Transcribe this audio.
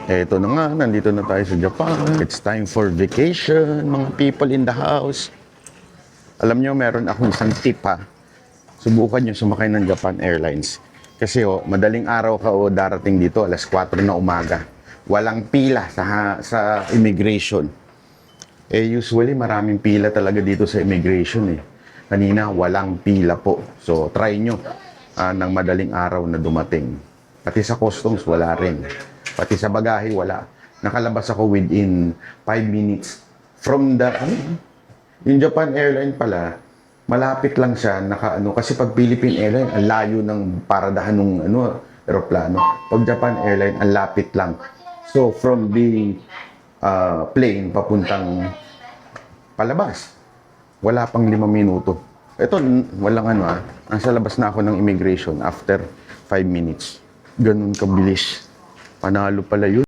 Eto na nga, nandito na tayo sa Japan. It's time for vacation, mga people in the house. Alam nyo, meron akong isang tip ha. Subukan nyo sumakay ng Japan Airlines. Kasi madaling araw ka darating dito, alas 4 na umaga. Walang pila sa immigration. Usually maraming pila talaga dito sa immigration eh. Kanina, walang pila po. So, try nyo ng madaling araw na dumating. Pati sa customs, wala rin. Pati sa bagahe, wala. Nakalabas ako within 5 minutes from the... Yung Japan Airline pala, malapit lang siya, kasi pag Philippine Airline, ang layo ng paradahan ng aeroplano. Pag Japan Airline, ang lapit lang. So, from the plane, papuntang palabas, wala pang 5 minuto. Ito, walang nasa labas na ako ng immigration after 5 minutes. Ganun kabilis. Panalo pala yun.